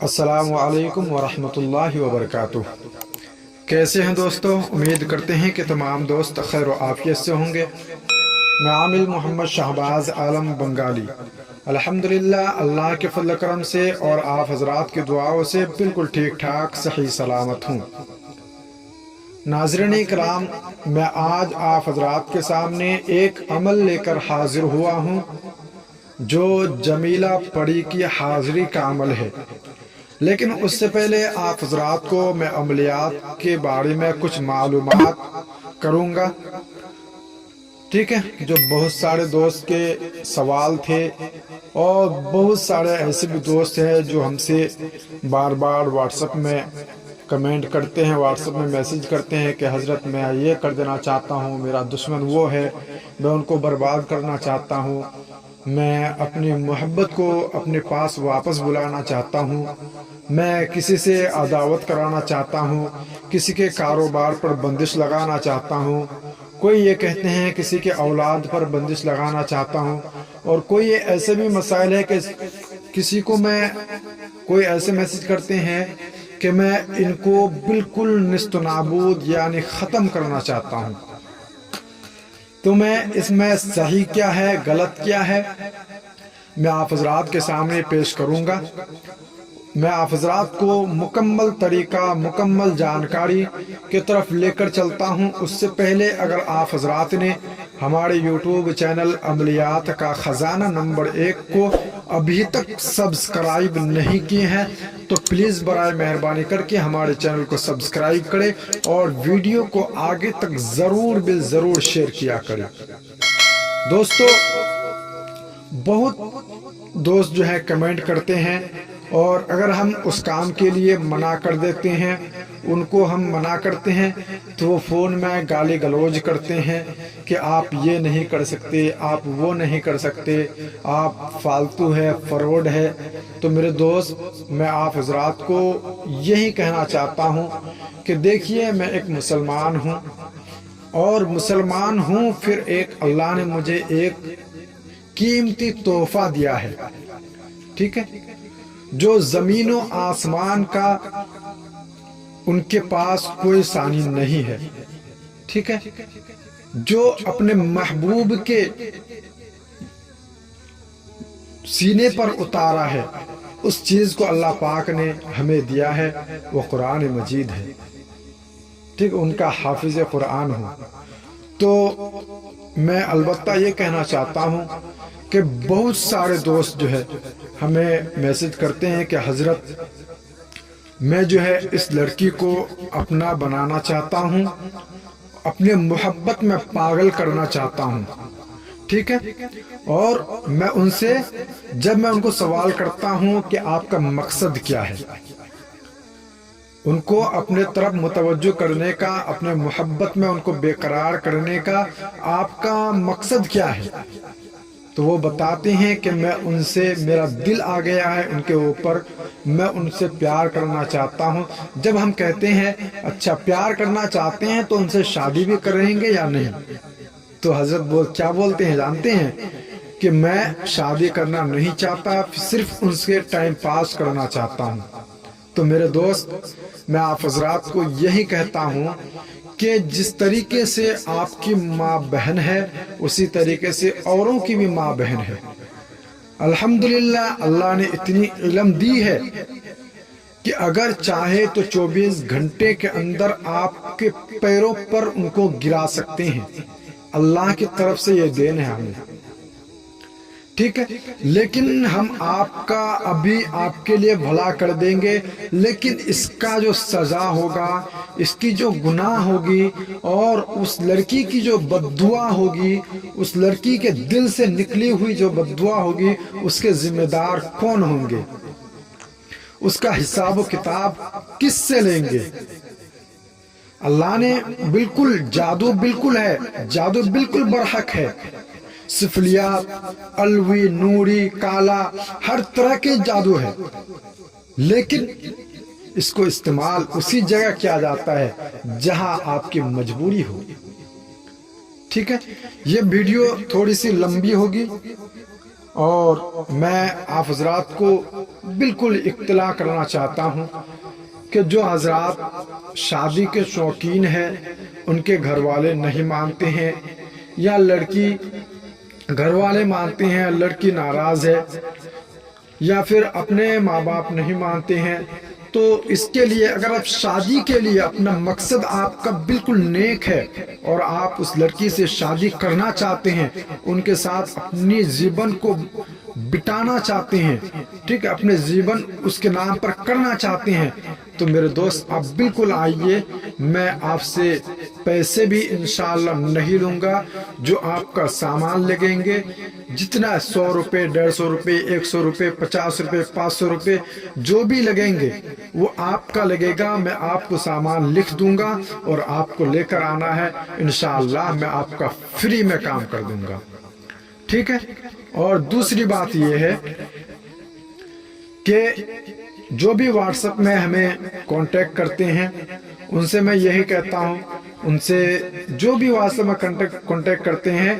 السلام علیکم ورحمۃ اللہ وبرکاتہ۔ کیسے ہیں دوستو؟ امید کرتے ہیں کہ تمام دوست خیر و عافیت سے ہوں گے۔ میں عامل محمد شہباز عالم بنگالی الحمدللہ اللہ کے فضل کرم سے اور آپ حضرات کی دعاؤں سے بالکل ٹھیک ٹھاک صحیح سلامت ہوں۔ ناظرین کرام، میں آج آپ حضرات کے سامنے ایک عمل لے کر حاضر ہوا ہوں جو جمیلہ پڑی کی حاضری کا عمل ہے، لیکن اس سے پہلے آپ حضرات کو میں عملیات کے بارے میں کچھ معلومات کروں گا، ٹھیک ہے؟ جو بہت سارے دوست کے سوال تھے اور بہت سارے ایسے بھی دوست ہیں جو ہم سے بار بار واٹس ایپ میں کمنٹ کرتے ہیں، واٹس ایپ میں میسیج کرتے ہیں کہ حضرت میں یہ کر دینا چاہتا ہوں، میرا دشمن وہ ہے، میں ان کو برباد کرنا چاہتا ہوں، میں اپنی محبت کو اپنے پاس واپس بلانا چاہتا ہوں، میں کسی سے عداوت کرانا چاہتا ہوں، کسی کے کاروبار پر بندش لگانا چاہتا ہوں، کوئی یہ کہتے ہیں کسی کے اولاد پر بندش لگانا چاہتا ہوں، اور کوئی ایسے بھی مسائل ہے کہ کسی کو میں کوئی ایسے میسج کرتے ہیں کہ میں ان کو بالکل نیست و نابود یعنی ختم کرنا چاہتا ہوں۔ تو میں اس میں صحیح کیا ہے، غلط کیا ہے، میں آپ حضرات کے سامنے پیش کروں گا۔ میں آپ حضرات کو مکمل طریقہ، مکمل جانکاری کی طرف لے کر چلتا ہوں۔ اس سے پہلے اگر آپ حضرات نے ہمارے یوٹیوب چینل عملیات کا خزانہ نمبر 1 کو ابھی تک سبسکرائب نہیں کیے ہیں تو پلیز برائے مہربانی کر کے ہمارے چینل کو سبسکرائب کریں اور ویڈیو کو آگے تک ضرور ضرور شیئر کیا کریں۔ دوستو، بہت دوست جو ہے کمنٹ کرتے ہیں، اور اگر ہم اس کام کے لیے منع کر دیتے ہیں، ان کو ہم منع کرتے ہیں تو وہ فون میں گالی گلوج کرتے ہیں کہ آپ یہ نہیں کر سکتے، آپ وہ نہیں کر سکتے، آپ فالتو ہے، فراڈ ہے۔ تو میرے دوست، میں آپ حضرات کو یہی کہنا چاہتا ہوں کہ دیکھیے، میں ایک مسلمان ہوں، اور مسلمان ہوں پھر ایک اللہ نے مجھے ایک قیمتی تحفہ دیا ہے، ٹھیک ہے؟ جو زمین و آسمان کا ان کے پاس کوئی ثانی نہیں ہے، ٹھیک ہے؟ جو اپنے محبوب کے سینے پر اتارا ہے، اس چیز کو اللہ پاک نے ہمیں دیا ہے، وہ قرآن مجید ہے، ٹھیک؟ ان کا حافظ قرآن ہوں۔ تو میں البتہ یہ کہنا چاہتا ہوں کہ بہت سارے دوست جو ہے ہمیں میسج کرتے ہیں کہ حضرت میں جو ہے اس لڑکی کو اپنا بنانا چاہتا ہوں، اپنے محبت میں پاگل کرنا چاہتا ہوں، ٹھیک ہے؟ اور میں ان سے جب میں ان کو سوال کرتا ہوں کہ آپ کا مقصد کیا ہے، ان کو اپنے طرف متوجہ کرنے کا، اپنے محبت میں ان کو بے قرار کرنے کا آپ کا مقصد کیا ہے، تو وہ بتاتے ہیں کہ میں ان سے، میرا دل آ گیا ہے ان کے اوپر، میں ان سے پیار کرنا چاہتا ہوں۔ جب ہم کہتے ہیں اچھا پیار کرنا چاہتے ہیں تو ان سے شادی بھی کریں گے یا نہیں، تو حضرت کیا بولتے ہیں جانتے ہیں؟ کہ میں شادی کرنا نہیں چاہتا، صرف ان سے ٹائم پاس کرنا چاہتا ہوں۔ تو میرے دوست، میں آپ حضرات کو یہی کہتا ہوں کہ جس طریقے سے آپ کی ماں بہن ہے، اسی طریقے سے اوروں کی بھی ماں بہن ہے۔ الحمدللہ اللہ نے اتنی علم دی ہے کہ اگر چاہے تو 24 گھنٹے کے اندر آپ کے پیروں پر ان کو گرا سکتے ہیں۔ اللہ کی طرف سے یہ دین ہے ہمیں، ٹھیک ہے؟ لیکن ہم آپ کا ابھی آپ کے لیے بھلا کر دیں گے، لیکن اس کا جو سزا ہوگا، اس کی جو گناہ ہوگی، اور اس لڑکی کی جو بددعا ہوگی، اس لڑکی کے دل سے نکلی ہوئی جو بددعا ہوگی، اس کے ذمہ دار کون ہوں گے؟ اس کا حساب و کتاب کس سے لیں گے؟ اللہ نے بالکل جادو بالکل ہے، جادو بالکل برحق ہے، سفلیات، الوی، نوری، کالا، ہر طرح کے جادو ہے، لیکن اس کو استعمال اسی جگہ کیا جاتا ہے جہاں آپ کی مجبوری ہو، ٹھیک ہے؟ یہ ویڈیو تھوڑی سی لمبی ہوگی، اور میں آپ حضرات کو بالکل اطلاع کرنا چاہتا ہوں کہ جو حضرات شادی کے شوقین ہیں ان کے گھر والے نہیں مانتے ہیں، یا لڑکی گھر والے مانتے ہیں لڑکی ناراض ہے، یا پھر اپنے ماں باپ نہیں مانتے ہیں، تو اس کے لیے اگر آپ شادی کے لیے اپنا مقصد آپ کا بالکل نیک ہے اور آپ اس لڑکی سے شادی کرنا چاہتے ہیں، ان کے ساتھ اپنی جیون کو بتانا چاہتے ہیں، ٹھیک ہے، اپنے جیون اس کے نام پر کرنا چاہتے ہیں، تو میرے دوست آپ بالکل آئیے، میں آپ سے پیسے بھی انشاءاللہ نہیں لوں گا، جو آپ کا سامان لگیں گے جتنا 100 روپے 150 روپے 100 روپے 50 روپے 500 روپے جو بھی لگیں گے وہ آپ کا لگے گا، میں آپ کو سامان لکھ دوں گا اور آپ کو لے کر آنا ہے، انشاءاللہ میں آپ کا فری میں کام کر دوں گا، ٹھیک ہے۔ اور دوسری بات یہ ہے کہ جو بھی واٹس ایپ میں ہمیں کانٹیکٹ کرتے ہیں ان سے میں یہی کہتا ہوں، ان سے جو بھی واٹس ایپ میں کانٹیکٹ کرتے ہیں،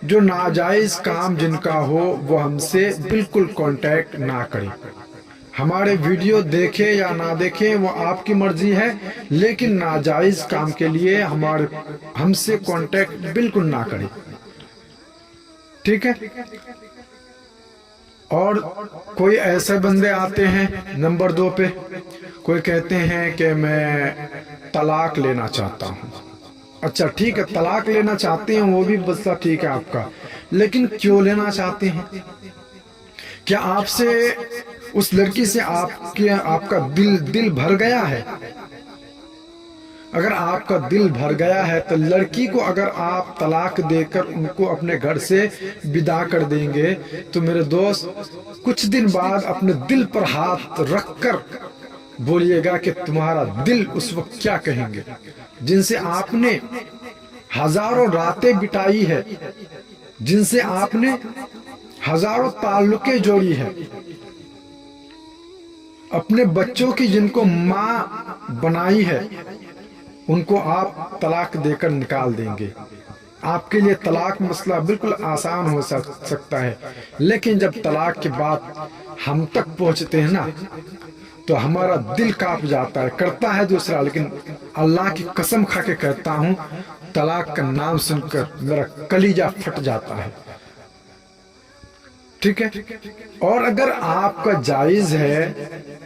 جو ناجائز کام جن کا ہو وہ ہم سے بالکل کانٹیکٹ نہ کریں، ہمارے ویڈیو دیکھیں یا نہ دیکھیں وہ آپ کی مرضی ہے، لیکن ناجائز کام کے لیے ہم سے کانٹیکٹ بالکل نہ کریں، ٹھیک ہے۔ اور کوئی ایسے بندے آتے ہیں نمبر 2 پہ، کوئی کہتے ہیں کہ میں طلاق لینا چاہتا ہوں، اچھا ٹھیک ہے، طلاق لینا چاہتے ہیں وہ بھی بس ٹھیک ہے آپ کا، لیکن کیوں لینا چاہتے ہیں؟ کیا آپ سے اس لڑکی سے آپ کا دل بھر گیا ہے؟ اگر آپ کا دل بھر گیا ہے تو لڑکی کو اگر آپ طلاق دے کر ان کو اپنے گھر سے ودا کر دیں گے تو میرے دوست کچھ دن بعد اپنے دل پر ہاتھ رکھ کر بولیے گا کہ تمہارا دل اس وقت کیا کہیں گے، جن سے آپ نے ہزاروں راتیں بتائی ہے، جن سے آپ نے ہزاروں تعلقیں جوڑی ہے، اپنے بچوں کی جن کو ماں بنائی ہے، ان کو آپ طلاق دے کر نکال دیں گے۔ آپ کے لیے طلاق مسئلہ بالکل آسان ہو سکتا ہے، لیکن جب طلاق کی بات ہم تک پہنچتے ہیں نا تو ہمارا دل کانپ جاتا ہے، کرتا ہے دوسرا، لیکن اللہ کی قسم کھا کے کہتا ہوں طلاق کا نام سن کر میرا کلیجہ پھٹ جاتا ہے، ٹھیک ہے۔ اور اگر آپ کا جائز ہے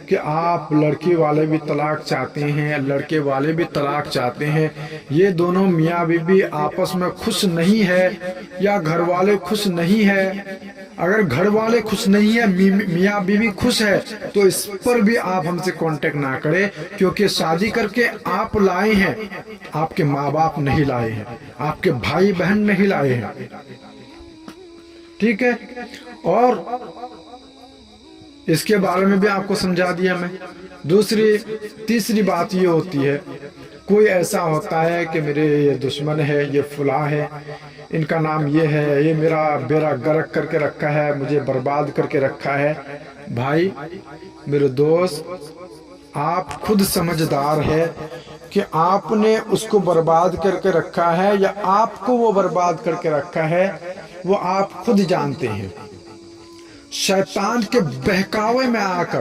کہ آپ لڑکی والے بھی طلاق چاہتے ہیں، لڑکے والے بھی طلاق چاہتے ہیں، یہ دونوں میاں بیوی آپس میں خوش نہیں ہے یا گھر والے خوش نہیں ہے، اگر گھر والے خوش نہیں ہے میاں بیوی خوش ہے تو اس پر بھی آپ ہم سے کانٹیکٹ نہ کریں، کیونکہ شادی کر کے آپ لائے ہیں، آپ کے ماں باپ نہیں لائے ہیں، آپ کے بھائی بہن نہیں لائے ہیں، ٹھیک ہے۔ اور اس کے بارے میں بھی آپ کو سمجھا دیا میں۔ تیسری بات یہ ہوتی ہے، کوئی ایسا ہوتا ہے کہ میرے یہ دشمن ہے، یہ فلاں ہے، ان کا نام یہ ہے، یہ میرا بیڑا غرق کر کے رکھا ہے، مجھے برباد کر کے رکھا ہے۔ بھائی میرے دوست آپ خود سمجھدار ہے کہ آپ نے اس کو برباد کر کے رکھا ہے یا آپ کو وہ برباد کر کے رکھا ہے، وہ آپ خود جانتے ہیں۔ شیطان کے بہکاوے میں آ کر،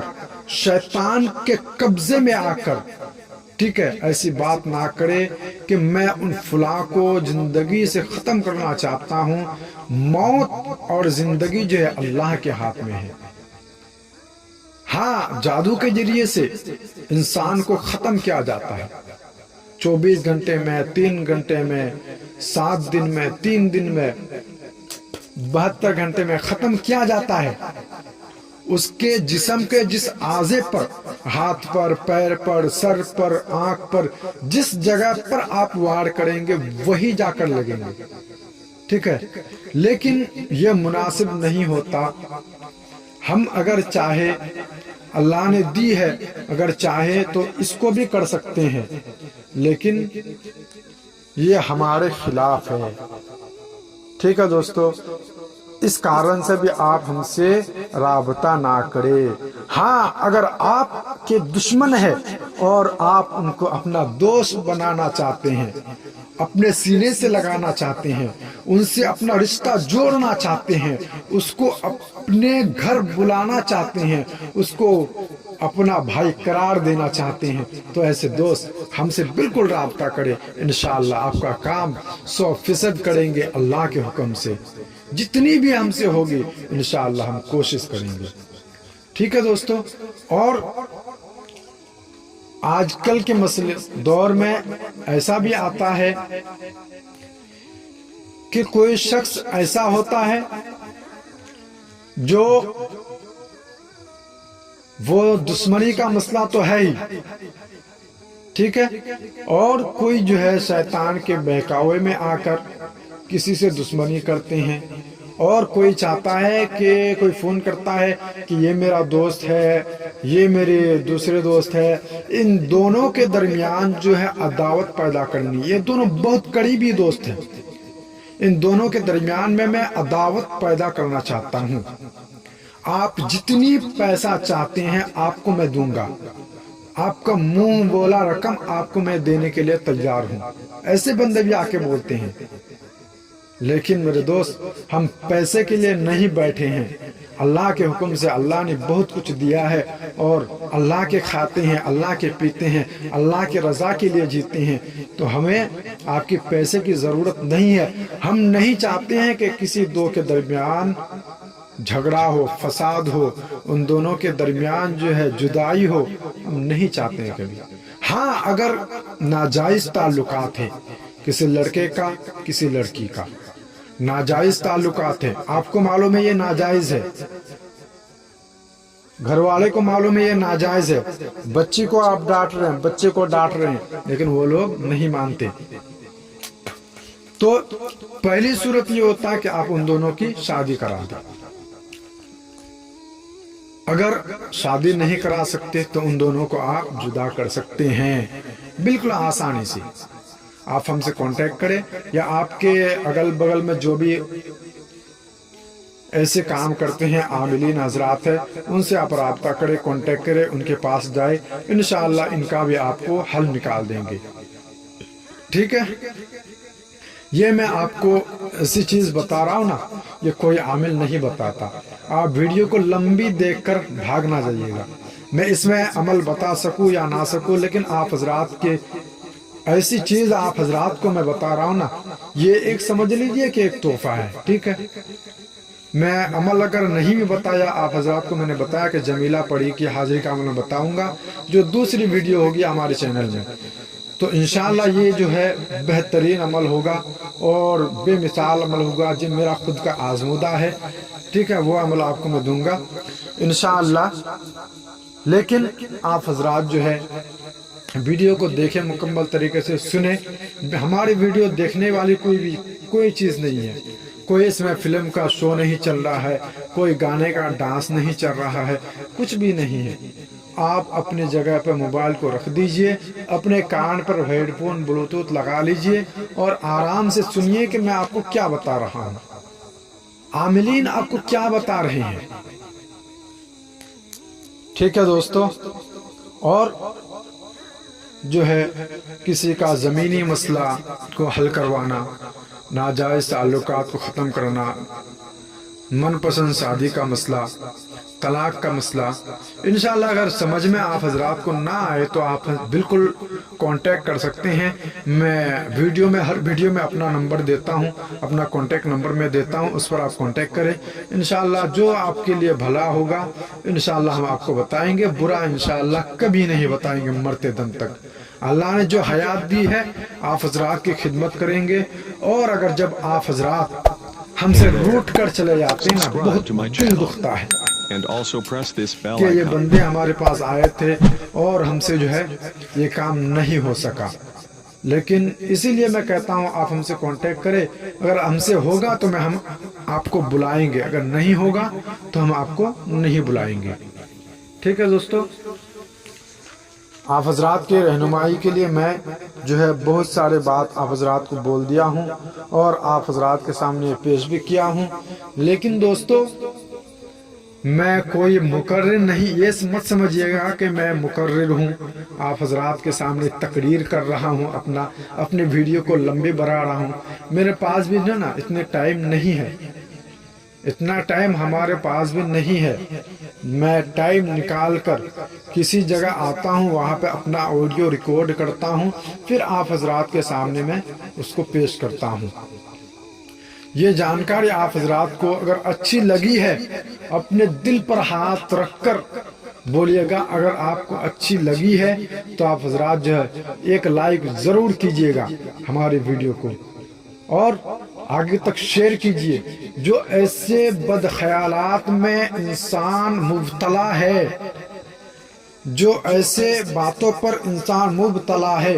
شیطان کے قبضے میں آ کر، ٹھیک ہے، ایسی بات نہ کرے کہ میں ان فلاں کو زندگی سے ختم کرنا چاہتا ہوں۔ موت اور زندگی جو ہے اللہ کے ہاتھ میں ہے۔ ہاں جادو کے ذریعے سے انسان کو ختم کیا جاتا ہے، 24 گھنٹے میں، 3 گھنٹے میں، 7 دن میں، 3 دن میں، 72 گھنٹے میں ختم کیا جاتا ہے۔ اس کے جسم کے جس اعضے پر، ہاتھ پر، پیر پر، سر پر، آنکھ پر، جس جگہ پر آپ وار کریں گے وہی جا کر لگیں گے، ٹھیک ہے۔ لیکن یہ مناسب نہیں ہوتا۔ ہم اگر چاہے، اللہ نے دی ہے، اگر چاہے تو اس کو بھی کر سکتے ہیں، لیکن یہ ہمارے خلاف ہے، ٹھیک ہے دوستو۔ اس کارن سے بھی آپ ہم سے رابطہ نہ کریں۔ ہاں اگر آپ کے دشمن ہے اور آپ ان کو اپنا دوست بنانا چاہتے ہیں اپنے سینے سے لگانا چاہتے ہیں، ان سے اپنا رشتہ جوڑنا چاہتے ہیں، اس کو اپنے گھر بلانا چاہتے ہیں، اس کو اپنا بھائی قرار دینا چاہتے ہیں، تو ایسے دوست ہم سے بالکل رابطہ کریں۔ انشاءاللہ آپ کا کام 100% کریں گے اللہ کے حکم سے، جتنی بھی ہم سے ہوگی انشاءاللہ ہم کوشش کریں گے۔ ٹھیک ہے دوستو، اور آج کل کے دور میں ایسا بھی آتا ہے کہ کوئی شخص ایسا ہوتا ہے جو وہ دشمنی کا مسئلہ تو ہے ہی، ٹھیک ہے، اور کوئی جو ہے شیطان کے بہکاوے میں آ کر کسی سے دشمنی کرتے ہیں، اور کوئی چاہتا ہے کہ کوئی فون کرتا ہے کہ یہ میرا دوست ہے، یہ میرے دوسرے دوست ہے، ان دونوں کے درمیان جو ہے عداوت پیدا کرنی، یہ دونوں بہت قریبی دوست ہیں، ان دونوں کے درمیان میں عداوت پیدا کرنا چاہتا ہوں۔ آپ جتنی پیسہ چاہتے ہیں آپ کو میں دوں گا، آپ کا منہ بولا رقم آپ کو میں دینے کے لیے تیار ہوں، ایسے بندے بھی آ کے بولتے ہیں۔ لیکن میرے دوست ہم پیسے کے لیے نہیں بیٹھے ہیں، اللہ کے حکم سے اللہ نے بہت کچھ دیا ہے، اور اللہ کے کھاتے ہیں، اللہ کے پیتے ہیں، اللہ کے رضا کے لیے جیتے ہیں، تو ہمیں آپ کے پیسے کی ضرورت نہیں ہے۔ ہم نہیں چاہتے ہیں کہ کسی دو کے درمیان جھگڑا ہو، فساد ہو، ان دونوں کے درمیان جو ہے جدائی ہو، ہم نہیں چاہتے ہیں کبھی۔ ہاں اگر ناجائز تعلقات ہیں، کسی لڑکے کا کسی لڑکی کا ناجائز تعلقات ہیں، آپ کو معلوم ہے یہ ناجائز ہے، گھر والے کو معلوم ہے یہ ناجائز ہے، بچی کو آپ ڈانٹ رہے ہیں، بچے کو ڈانٹ رہے ہیں، لیکن وہ لوگ نہیں مانتے، تو پہلی صورت یہ ہوتا ہے کہ آپ ان دونوں کی شادی کرا دیں۔ اگر شادی نہیں کرا سکتے تو ان دونوں کو آپ جدا کر سکتے ہیں بالکل آسانی سے۔ آپ ہم سے کانٹیکٹ کریں، یا آپ کے اگل بغل میں جو بھی ایسے کام کرتے ہیں عاملین حضرات ہیں، ان سے آپ رابطہ کریں، کانٹیکٹ کریں، ان کے پاس جائے، انشاءاللہ ان کا بھی آپ کو حل نکال دیں گے۔ ٹھیک ہے، یہ میں آپ کو ایسی چیز بتا رہا ہوں نا، یہ کوئی عامل نہیں بتاتا، آپ ویڈیو کو لمبی دیکھ کر بھاگ نہ جائیے گا۔ میں اس میں عمل بتا سکوں یا نہ سکوں، لیکن آپ حضرات کے ایسی چیز آپ حضرات کو میں بتا رہا ہوں نا، یہ ایک سمجھ لیجئے کہ ایک تحفہ ہے، ٹھیک ہے۔ میں عمل اگر نہیں بھی بتایا آپ حضرات کو، میں نے بتایا کہ جمیلہ پڑھی کی حاضری کا عمل بتاؤں گا جو دوسری ویڈیو ہوگی ہمارے چینل میں، تو انشاءاللہ یہ جو ہے بہترین عمل ہوگا اور بے مثال عمل ہوگا، جو میرا خود کا آزمودہ ہے، ٹھیک ہے، وہ عمل آپ کو میں دوں گا انشاءاللہ۔ لیکن آپ حضرات جو ہے ویڈیو کو دیکھیں، مکمل طریقے سے سنیں۔ ہماری ویڈیو دیکھنے والی کوئی چیز نہیں ہے، کوئی اس میں فلم کا شو نہیں چل رہا ہے، کوئی گانے کا ڈانس نہیں چل رہا ہے، کچھ بھی نہیں ہے۔ آپ اپنے جگہ پہ موبائل کو رکھ دیجئے، اپنے کان پر ہیڈ فون بلوٹوتھ لگا لیجئے اور آرام سے سنیے کہ میں آپ کو کیا بتا رہا ہوں، عاملین آپ کو کیا بتا رہے ہیں، ٹھیک ہے دوستو۔ اور جو ہے کسی کا زمینی مسئلہ کو حل کروانا، ناجائز تعلقات کو ختم کرنا، من پسند شادی کا مسئلہ، طلاق کا مسئلہ، انشاءاللہ اگر سمجھ میں آپ حضرات کو نہ آئے تو آپ بالکل کانٹیکٹ کر سکتے ہیں۔ میں ہر ویڈیو میں اپنا نمبر دیتا ہوں، اپنا کانٹیکٹ نمبر میں دیتا ہوں، اس پر آپ کانٹیکٹ کریں، انشاءاللہ جو آپ کے لیے بھلا ہوگا انشاءاللہ ہم آپ کو بتائیں گے، برا انشاءاللہ کبھی نہیں بتائیں گے مرتے دم تک۔ اللہ نے جو حیات دی ہے آپ حضرات کی خدمت کریں گے، اور اگر جب آپ حضرات ہم سے روٹ کر چلے جاتے ہیں نا، بہت دل دکھتا ہے کہ یہ بندے ہمارے پاس آئے تھے اور ہم سے جو ہے یہ کام نہیں ہو سکا۔ لیکن اسی لیے میں کہتا ہوں آپ ہم سے کانٹیکٹ کریں، اگر ہم سے ہوگا تو ہم آپ کو بلائیں گے، اگر نہیں ہوگا تو ہم آپ کو نہیں بلائیں گے، ٹھیک ہے دوستو۔ آپ حضرات کے رہنمائی کے لیے میں جو ہے بہت سارے بات آپ حضرات کو بول دیا ہوں اور آپ حضرات کے سامنے پیش بھی کیا ہوں، لیکن دوستو میں کوئی مقرر نہیں، یہ مت سمجھیے گا کہ میں مقرر ہوں، آپ حضرات کے سامنے تقریر کر رہا ہوں، اپنے ویڈیو کو لمبے بڑھا رہا ہوں۔ میرے پاس بھی جو نا اتنے ٹائم نہیں ہے، اتنا ٹائم ہمارے پاس بھی نہیں ہے۔ میں ٹائم نکال کر کسی جگہ آتا ہوں، وہاں پہ اپنا آڈیو ریکارڈ کرتا ہوں، پھر آپ حضرات کے سامنے میں اس کو پیش کرتا ہوں۔ یہ جانکاری آپ حضرات کو اگر اچھی لگی ہے، اپنے دل پر ہاتھ رکھ کر بولیے گا، اگر آپ کو اچھی لگی ہے تو آپ حضرات جو ہے ایک لائک ضرور کیجئے گا ہماری ویڈیو کو، اور آگے تک شیئر کیجئے۔ جو ایسے بد خیالات میں انسان مبتلا ہے، جو ایسے باتوں پر انسان مبتلا ہے،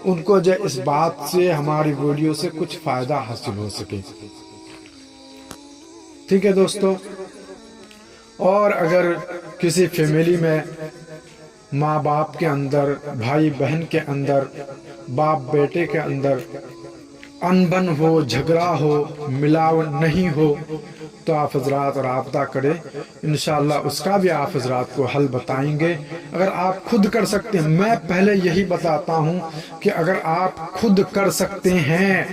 ان کو جو اس بات سے، ہماری ویڈیو سے کچھ فائدہ حاصل ہو سکے۔ ٹھیک ہے دوستو، اور اگر کسی فیملی میں ماں باپ کے اندر، بھائی بہن کے اندر، باپ بیٹے کے اندر انبن ہو، جھگڑا ہو، ملاو نہیں ہو، تو آپ حضرات رابطہ کریں، انشاءاللہ اس کا بھی آپ حضرات کو حل بتائیں گے۔ اگر آپ خود کر سکتے ہیں، میں پہلے یہی بتاتا ہوں کہ اگر آپ خود کر سکتے ہیں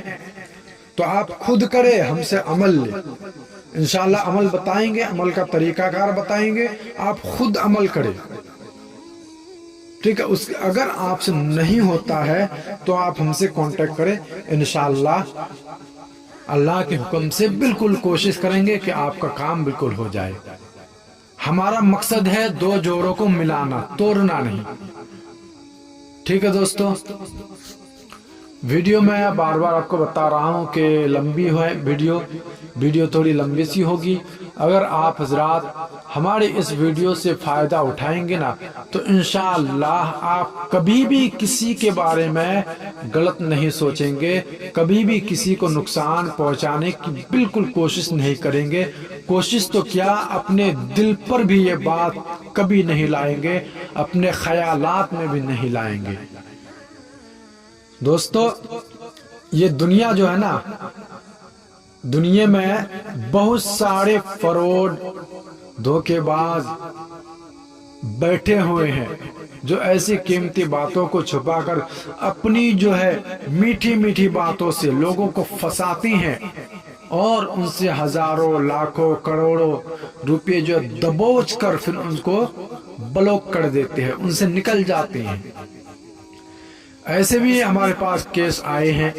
تو آپ خود کریں، ہم سے عمل لیں، انشاءاللہ عمل بتائیں گے، عمل کا طریقہ کار بتائیں گے، آپ خود عمل کریں۔ ٹھیک ہے، اگر آپ سے نہیں ہوتا ہے تو آپ ہم سے کانٹیکٹ کریں، انشاءاللہ اللہ کے حکم سے بالکل کوشش کریں گے کہ آپ کا کام بالکل ہو جائے۔ ہمارا مقصد ہے دو جوڑوں کو ملانا، توڑنا نہیں۔ ٹھیک ہے دوستو، ویڈیو میں بار بار آپ کو بتا رہا ہوں کہ لمبی ہے ویڈیو تھوڑی لمبی سی ہوگی۔ اگر آپ حضرات ہمارے اس ویڈیو سے فائدہ اٹھائیں گے نا تو انشاءاللہ آپ کبھی بھی کسی کے بارے میں غلط نہیں سوچیں گے، کبھی بھی کسی کو نقصان پہنچانے کی بالکل کوشش نہیں کریں گے۔ کوشش تو کیا، اپنے دل پر بھی یہ بات کبھی نہیں لائیں گے، اپنے خیالات میں بھی نہیں لائیں گے۔ دوستو، یہ دنیا جو ہے نا، دنیا میں بہت سارے فراڈ، دھوکے باز بیٹھے ہوئے ہیں جو ایسی قیمتی باتوں کو چھپا کر اپنی جو ہے میٹھی میٹھی باتوں سے لوگوں کو پھنساتی ہیں، اور ان سے ہزاروں، لاکھوں، کروڑوں روپے جو دبوچ کر پھر ان کو بلاک کر دیتے ہیں، ان سے نکل جاتے ہیں۔ ایسے بھی ہمارے پاس کیس آئے ہیں،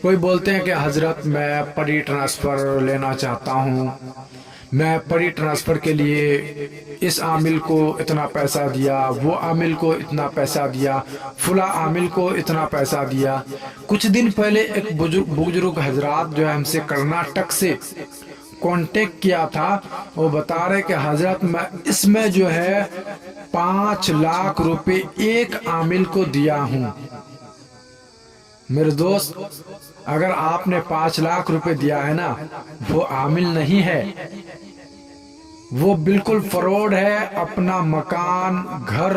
کوئی بولتے ہیں کہ حضرت میں پری ٹرانسفر لینا چاہتا ہوں، میں پری ٹرانسفر کے لیے اس عامل کو اتنا پیسہ دیا، وہ عامل کو اتنا پیسہ دیا، فلاں عامل کو اتنا پیسہ دیا۔ کچھ دن پہلے ایک بزرگ حضرات جو ہے ہم سے کرناٹک سے کانٹیکٹ کیا تھا، وہ بتا رہے کہ حضرت میں اس میں جو ہے 5 لاکھ روپے ایک عامل کو دیا ہوں۔ میرے دوست، اگر آپ نے 5 لاکھ روپے دیا ہے نا، وہ عامل نہیں ہے، وہ بالکل فراڈ ہے۔ اپنا مکان، گھر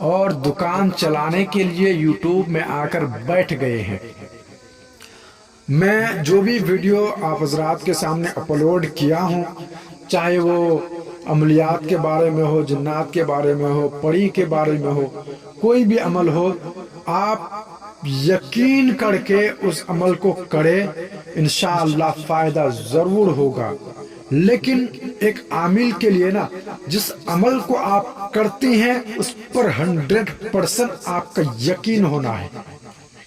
اور دکان چلانے کے لیے یوٹیوب میں آ کر بیٹھ گئے ہیں۔ میں جو بھی ویڈیو آپ حضرات کے سامنے اپلوڈ کیا ہوں، چاہے وہ عملیات کے بارے میں ہو، جنات کے بارے میں ہو، پری کے بارے میں ہو، کوئی بھی عمل ہو، آپ یقین کر کے اس عمل کو کرے، انشاءاللہ فائدہ ضرور ہوگا۔ لیکن ایک عامل کے لیے نا، جس عمل کو آپ کرتے ہیں اس پر 100% آپ کا یقین ہونا ہے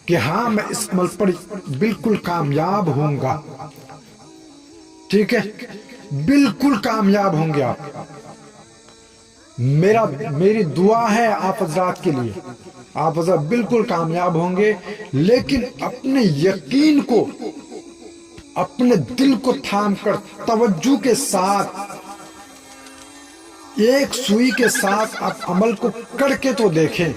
کہ ہاں میں اس عمل پر بالکل کامیاب ہوں گا۔ ٹھیک ہے، بالکل کامیاب ہوں گے آپ۔ میری دعا ہے آپ حضرات کے لیے، آپ حضرات بالکل کامیاب ہوں گے۔ لیکن اپنے یقین کو، اپنے دل کو تھام کر توجہ کے ساتھ، ایک سوئی کے ساتھ آپ عمل کو کر کے تو دیکھیں،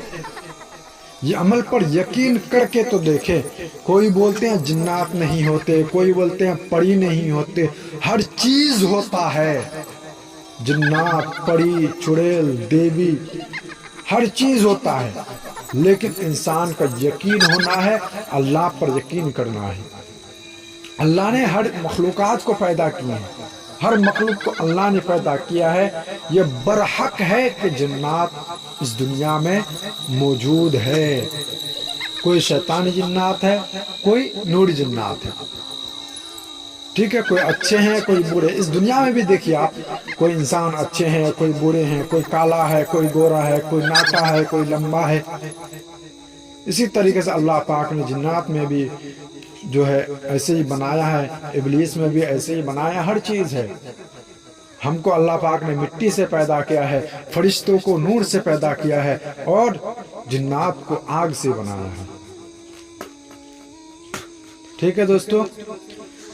یہ عمل پر یقین کر کے تو دیکھیں۔ کوئی بولتے ہیں جنات نہیں ہوتے، کوئی بولتے ہیں پری نہیں ہوتے، ہر چیز ہوتا ہے، جنات، پری، چڑیل، دیوی، ہر چیز ہوتا ہے، لیکن انسان کا یقین ہونا ہے، اللہ پر یقین کرنا ہے۔ اللہ نے ہر مخلوقات کو پیدا کیے ہیں، ہر مخلوق کو اللہ نے پیدا کیا ہے، یہ برحق ہے کہ جنات اس دنیا میں موجود ہے۔ کوئی شیطانی جنات ہے، کوئی نوری جنات ہے، ٹھیک ہے، کوئی اچھے ہیں کوئی برے۔ اس دنیا میں بھی دیکھیے آپ، کوئی انسان اچھے ہیں کوئی برے ہیں، کوئی کالا ہے کوئی گورا ہے، کوئی ناٹا ہے کوئی لمبا ہے۔ اسی طریقے سے اللہ پاک نے جنات میں بھی جو ہے ایسے ہی بنایا ہے، ابلیس میں بھی ایسے ہی بنایا، ہر چیز ہے۔ ہم کو اللہ پاک نے مٹی سے پیدا کیا ہے، فرشتوں کو نور سے پیدا کیا ہے، اور جنات کو آگ سے بنایا ہے۔ ٹھیک ہے دوستو،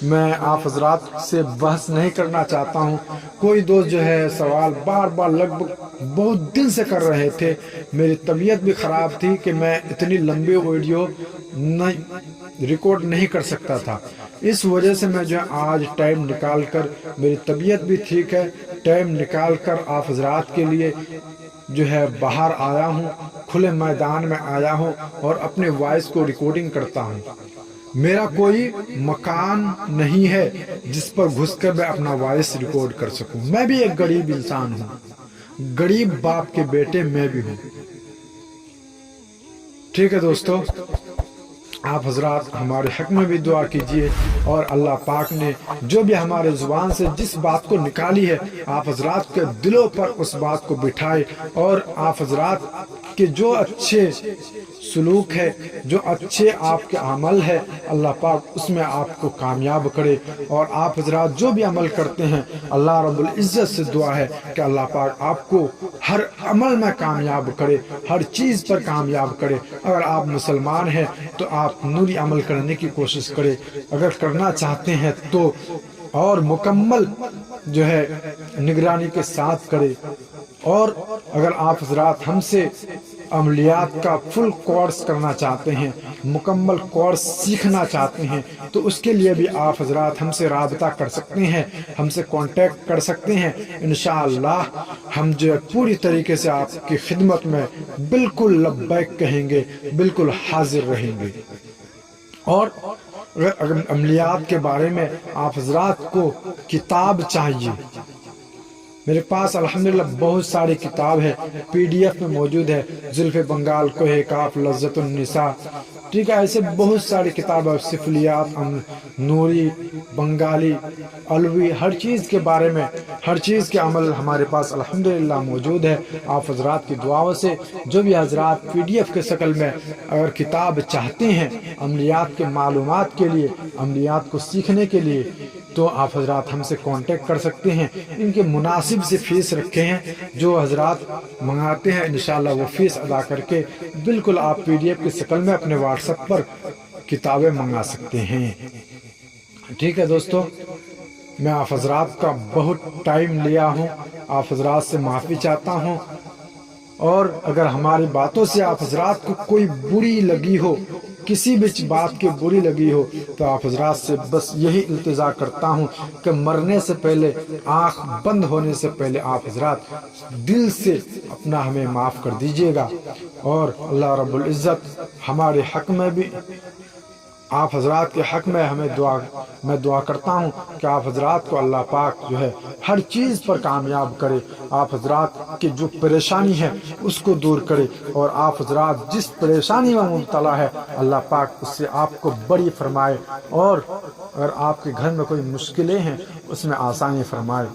میں آپ حضرات سے بحث نہیں کرنا چاہتا ہوں۔ کوئی دوست جو ہے سوال بار بار لگ بھگ بہت دن سے کر رہے تھے، میری طبیعت بھی خراب تھی کہ میں اتنی لمبی ویڈیو ریکارڈ نہیں کر سکتا تھا، اس وجہ سے میں جو ہے آج ٹائم نکال کر، میری طبیعت بھی ٹھیک ہے، ٹائم نکال کر آپ حضرات کے لیے جو ہے باہر آیا ہوں، کھلے میدان میں آیا ہوں اور اپنے وائس کو ریکارڈنگ کرتا ہوں۔ میرا کوئی مکان نہیں ہے جس پر گھس کر میں اپنا وائس ریکارڈ کر سکوں۔ میں بھی ایک غریب انسان ہوں، غریب باپ کے بیٹے میں بھی ہوں۔ ٹھیک ہے دوستو، آپ حضرات ہمارے حق میں بھی دعا کیجئے، اور اللہ پاک نے جو بھی ہمارے زبان سے جس بات کو نکالی ہے، آپ حضرات کے دلوں پر اس بات کو بٹھائے، اور آپ حضرات کے جو اچھے سلوک ہے، جو اچھے آپ کے عمل ہے، اللہ پاک اس میں آپ کو کامیاب کرے۔ اور آپ حضرات جو بھی عمل کرتے ہیں، اللہ رب العزت سے دعا ہے کہ اللہ پاک آپ کو ہر عمل میں کامیاب کرے، ہر چیز پر کامیاب کرے۔ اگر آپ مسلمان ہیں تو آپ نوری عمل کرنے کی کوشش کرے، اگر کرنا چاہتے ہیں تو اور مکمل جو ہے نگرانی کے ساتھ کرے۔ اور اگر آپ حضرات ہم سے عملیات کا فل کورس کرنا چاہتے ہیں، مکمل کورس سیکھنا چاہتے ہیں، تو اس کے لیے بھی آپ حضرات ہم سے رابطہ کر سکتے ہیں، ہم سے کانٹیکٹ کر سکتے ہیں۔ انشاءاللہ ہم جو پوری طریقے سے آپ کی خدمت میں بالکل لبیک کہیں گے، بالکل حاضر رہیں گے۔ اور اگر عملیات کے بارے میں آپ حضرات کو کتاب چاہیے، میرے پاس الحمدللہ بہت ساری کتاب ہے، پی ڈی ایف میں موجود ہے، زلف بنگال کوہ کاف لذت النساء، ٹھیک ہے، ایسے بہت ساری کتابیں، سفلیات، نوری، بنگالی، علوی، ہر چیز کے بارے میں، ہر چیز کے عمل ہمارے پاس الحمدللہ موجود ہے۔ آپ حضرات کی دعاؤں سے جو بھی حضرات پی ڈی ایف کے شکل میں اگر کتاب چاہتے ہیں عملیات کے معلومات کے لیے، عملیات کو سیکھنے کے لیے، تو آپ حضرات ہم سے کانٹیکٹ کر سکتے ہیں۔ ان کے مناسب سے فیس رکھے ہیں، جو حضرات منگاتے ہیں انشاءاللہ وہ فیس ادا کر کے بالکل آپ پی ڈی ایف کی شکل میں اپنے واٹس ایپ پر کتابیں منگا سکتے ہیں۔ ٹھیک ہے دوستو، میں آپ حضرات کا بہت ٹائم لیا ہوں، آپ حضرات سے معافی چاہتا ہوں، اور اگر ہماری باتوں سے آپ حضرات کو کوئی بری لگی ہو، کسی بھی بات کی بری لگی ہو، تو آپ حضرات سے بس یہی التجا کرتا ہوں کہ مرنے سے پہلے، آنکھ بند ہونے سے پہلے آپ حضرات دل سے اپنا ہمیں معاف کر دیجئے گا۔ اور اللہ رب العزت ہمارے حق میں بھی، آپ حضرات کے حق میں میں دعا کرتا ہوں کہ آپ حضرات کو اللہ پاک جو ہے ہر چیز پر کامیاب کرے، آپ حضرات کی جو پریشانی ہے اس کو دور کرے، اور آپ حضرات جس پریشانی میں مبتلا ہے اللہ پاک اس سے آپ کو بڑی فرمائے، اور اگر آپ کے گھر میں کوئی مشکلیں ہیں اس میں آسانی فرمائے۔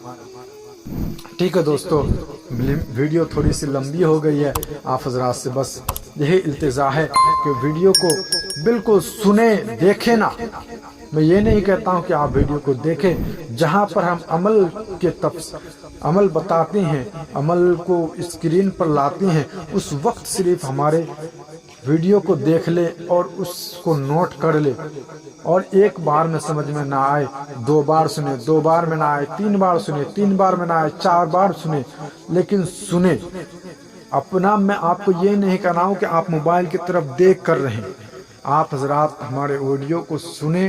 ٹھیک ہے دوستو، ویڈیو تھوڑی سی لمبی ہو گئی ہے، آپ حضرات سے بس یہی التجا ہے کہ ویڈیو کو بالکل سنیں، دیکھیں نا۔ میں یہ نہیں کہتا ہوں کہ آپ ویڈیو کو دیکھیں، جہاں پر ہم عمل بتاتے ہیں، عمل کو اسکرین پر لاتے ہیں، اس وقت صرف ہمارے ویڈیو کو دیکھ لے اور اس کو نوٹ کر لے، اور ایک بار میں سمجھ میں نہ آئے 2 بار سنے، 2 بار میں نہ آئے 3 بار سنے، 3 بار میں نہ آئے 4 بار سنے، لیکن سنے۔ اپنا میں آپ کو یہ نہیں کہہ رہا ہوں کہ آپ موبائل کی طرف دیکھ کر رہیں، آپ حضرات ہمارے ویڈیو کو سنیں،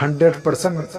100%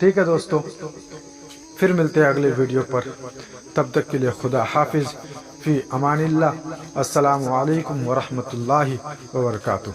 ٹھیک ہے دوستو، پھر ملتے ہیں اگلے ویڈیو پر، تب تک کے لیے خدا حافظ، فی امان اللہ، السلام علیکم ورحمۃ اللہ وبرکاتہ۔